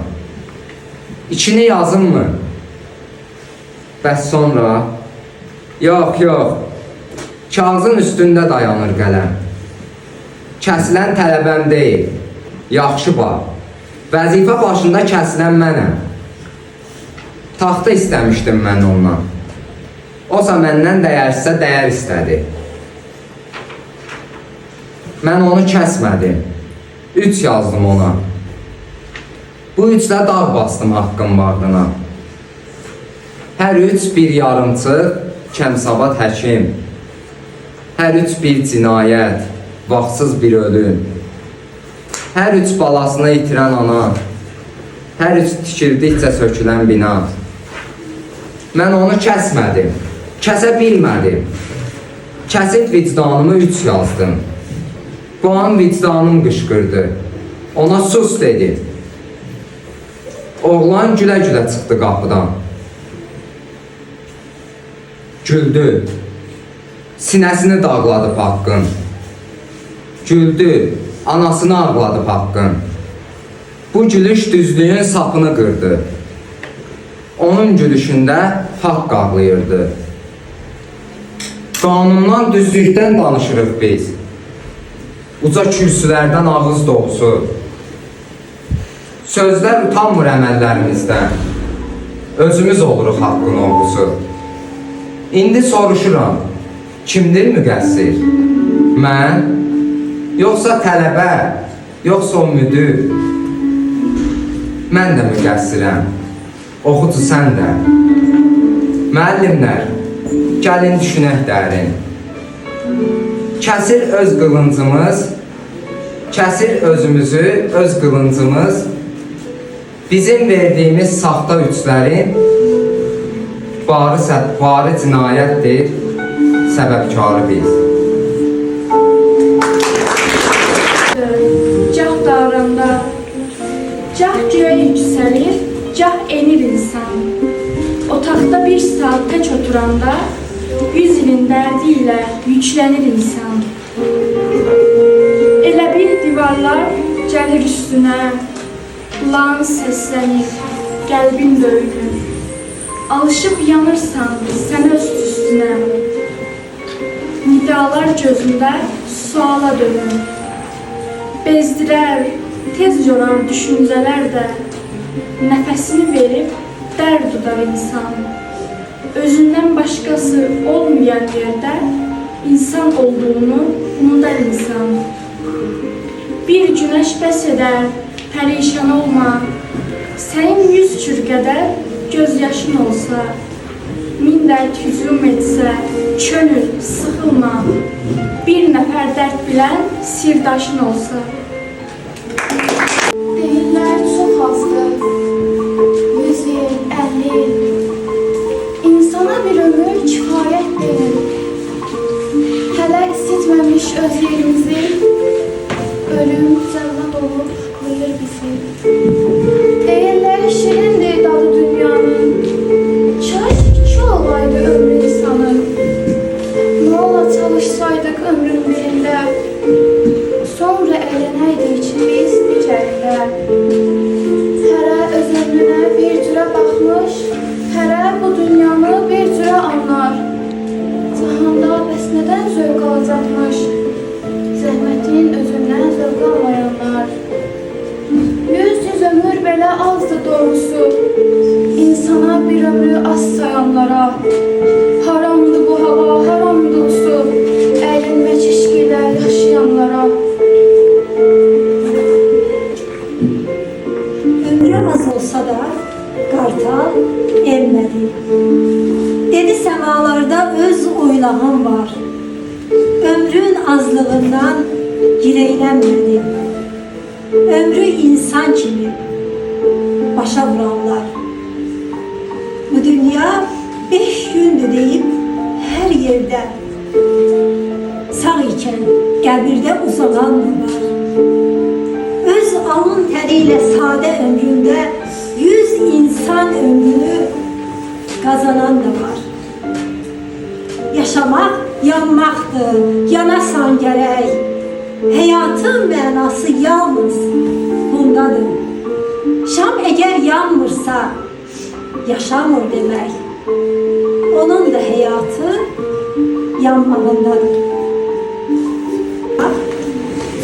İçini yazın mı? Bəs sonra? Yox, kağızın üstündə dayanır qələm. Kəsilən tələbəm deyil, yaxşı bax. Vəzifə başında kəsilən mənəm. Taxta istəmişdim mən ondan. Osa məndən dəyərsə dəyər istədi. Mən onu kəsmədim. 3 yazdım ona. Bu 3-lə dağ bastım haqqın bağrına. Hər 3 bir yarımçıq, kəmsavad həkim. Hər 3 bir cinayət, vaxtsız bir ölüm. Hər 3 balasını itirən ana. Hər 3 tikirdikcə sökülən bina. Mən onu kəsmədim, kəsə bilmədim. Kəsid vicdanımı 3 yazdım. Bu an vicdanım qışqırdı. Ona sus dedi. Oğlan gülə-gülə çıxdı qapıdan. Güldü. Sinəsini dağladı haqqın. Güldü. Anasını ağladı haqqın. Bu gülüş düzlüyün sapını qırdı. Onun gülüşündə haqq ağlayırdı. Qanundan, düzlükdən danışırıq biz. Uca kürsülərdən ağız dolusu. Sözlər utanmır əməllərimizdən. Özümüz oluruq haqqın oğlusu. İndi soruşuram, kimdir müqəssir? Mən, yoxsa tələbə, yoxsa o müdür? Mən də müqəssirəm, oxucu sən də. Müəllimlər, gəlin düşünək dərin. Kəsir öz qılıncımız, kəsir özümüzü, öz qılıncımız, bizim verdiyimiz saxta üçlərin barı cinayətdir, səbəbkarı biz. Cah daranda, cah göğe yüksəlir, cah enir insan. Otaqda bir saat tək oturanda, 100 ilin dərdi ilə yüklənir insan. Elə bir divarlar gəlir üstünə, qulağın səslənir, qəlbin döyülür. Alışıb yanırsan sən öz üstünə. Nidalar gözündə suala dönür. Bezdirər, tez yorar düşüncələr də. Nəfəsini verib dərd udar insan. Özündən başqası olmayan yerdə insan olduğunu unudar insan. Bir günəş bəs edər, pərişan olma. Sənin 100 çürgədə göz yaşın olsa, 1000 dərd hücum etsə, könül sıxılma. Bir nəfər dərd bilən sirdaşın olsa. Deyirlər çox azdır, 100 il, 50 il. İnsana bir ömür kifayət deyil. Hələ isitməmiş öz yerimizi, ölüm cəllad olub qıyır bizi. Deyirlər şirindir dadı dünyanın, kaş 2 olaydı ömrü insanın. Nə ola çalışsaydıq ömrün birində, sonra əylənəydik ikimiz digərində. Hərə öz ömrünə bir cürə baxmış, hərə bu dünyanı bir cürə anlar. Cahanda bəs nədən zövq alacaqmış, zəhmətin özündən zövq almayanlar. 100 ömür belə azdı doğrusu, insana bir ömrü az sayanlara. Haramdı bu hava, haramdı bu su, əylənmə çeşkilə yaşayanlara. Ömrü az olsa da qartal ermədi. Dedi səmalarda öz oylağım var. Ömrün azlığından gireylənmədi. Ömrü insan kimi başa vuranlar. Bu dünya 5 gündür deyib hər yerdə. Sağ ikən qəbirdə uzananlar var. Öz alın beləliklə sadə ömründə 100 insan ömrünü qazanan da var. Yaşamaq yanmaqdır, yanasan gərək. Həyatın mənası yalnız bundadır. Şam əgər yanmırsa, yaşamır demək. Onun da həyatı yanmağındadır.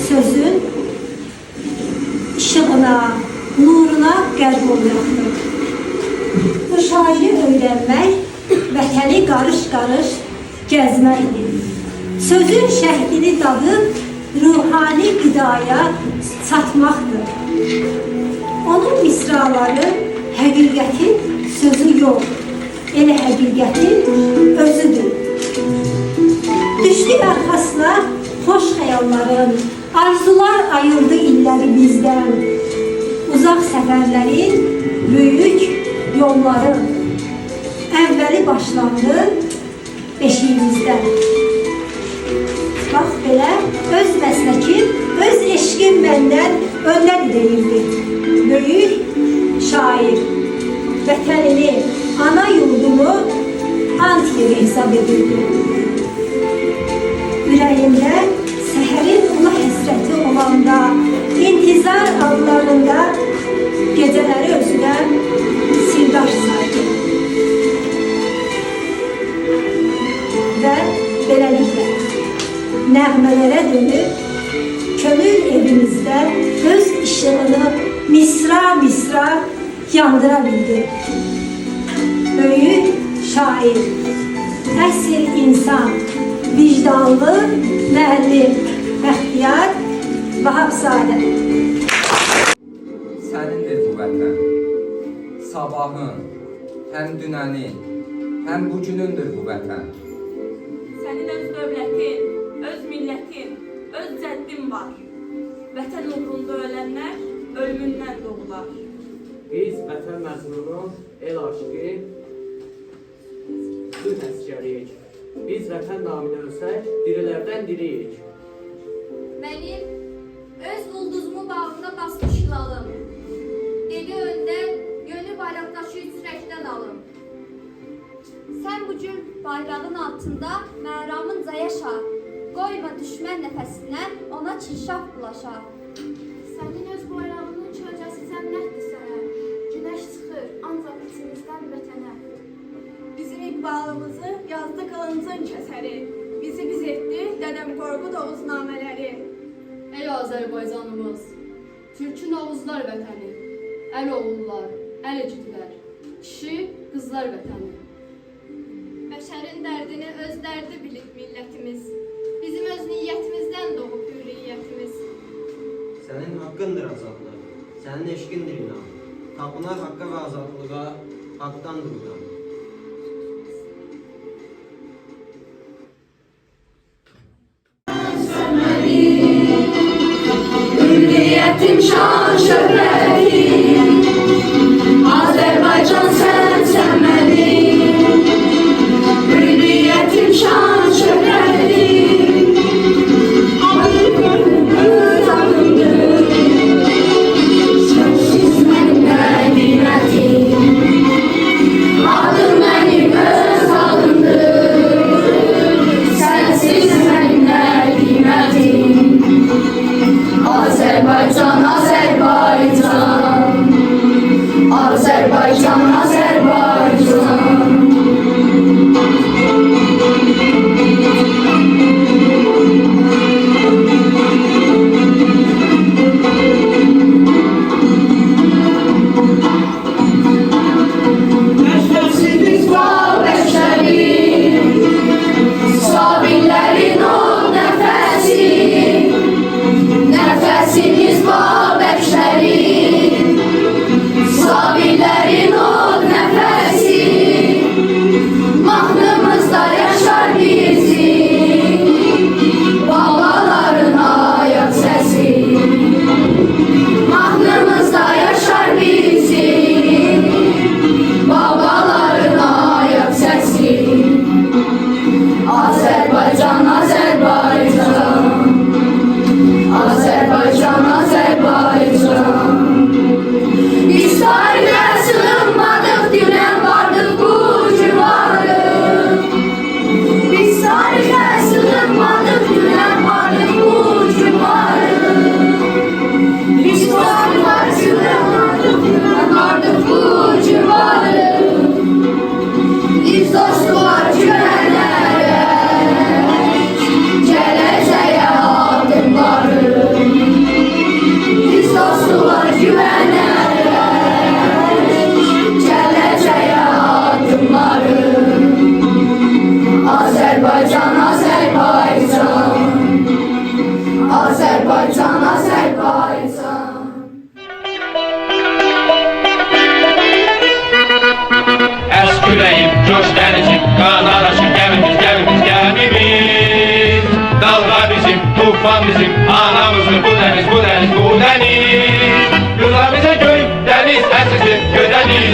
Sözün işığına, nuruna qərb olmaqdır. Bu şairi öyrənmək, vətəni qarış-qarış gəzməkdir. Sözün şəhdini dadıb, ruhani qidaya çatmaqdır. Onun misraları həqiqətin sözü yox, elə həqiqətin özüdür. Düşdük arxasına xoş xəyalların, arzular ayırdı illəri bizdən. Uzaq səfərlərin, böyük yolların əvvəli başlandı beşiyimizdən. Bax belə, öz məsləkim, öz eşqim məndən öndən deyildi. Böyük şair, vətənini, ana yurdumu ant yeri hesab edirdi. Ürəyimdə səhərin ulu həsrəti olanda, intizar anlarında gecələri özünə sirdaş saydı. Və beləliklə nəğmələrə dönüb, könül evimizdə öz işığını misra-misra yandıra bildi. Böyük şair, əsl insan, vicdanlı müəllim, Bəxtiyar Vahabzadə. Sənindir bu vətən, sabahın, həm dünənin, həm bugünündür bu vətən. Sənin öz dövlətin, öz millətin, öz cəddin var. Vətən uğrunda ölənlər ölümündən doğular. Biz vətən məzmunu, el aşkı, sülh əsgəriyik. Biz vətən naminə ölsək, dirilərdən diriyik. Mənim öz ulduzumu bağında basmış hilalım. Dedi öndən, yönü bayraqdaşı üçrəkdən alım. Sən bu cür bayrağın altında məramınca yaşa. Qoyma düşmən nəfəsindən ona çirşaf bulaşa. Sənin öz bayrağının kölgəsi cənnətdir sənə. Günəş çıxır ancaq içimizdən vətənə. Bizim iqbalımızı yazdı qılıncın kəsəri. Bizi biz etdi Dədəm Qorqud Oğuznamələri. Ey Azərbaycanımız, Türkün Oğuzlar vətəni, əl oğullar, əl igidlər, kişi, qızlar vətəni. Bəşərin dərdini öz dərdi bilib millətimiz. Bizim öz niyyətimizdən doğub hürriyyətimiz. Sənin haqqındır azadlıq, sənin eşqindir inan. Tapınar haqqa və azadlığa, haqdandır inan. Hürriyetim, şan, şöhretim, Azerbaycan sen sevmedim. Hürriyetim, şan, şöhretim, adımdır, sensiz benim ganimetim. Adım benim öz adımdır, sensiz benim ganimetim. Azerbaycan, Azerbaycan.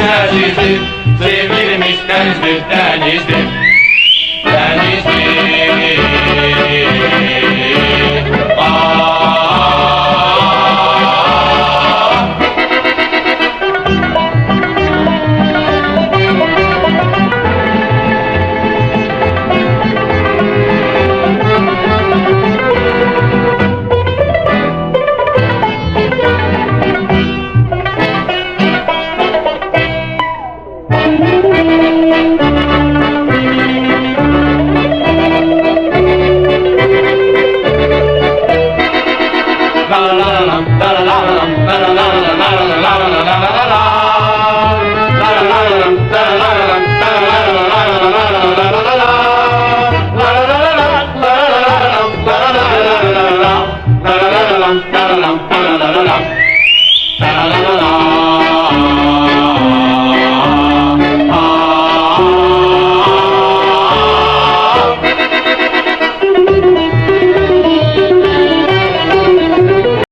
azizdir, sevgilimiz denizdir, denizdir, denizdir. La la la la la la la la la la la la la la la la.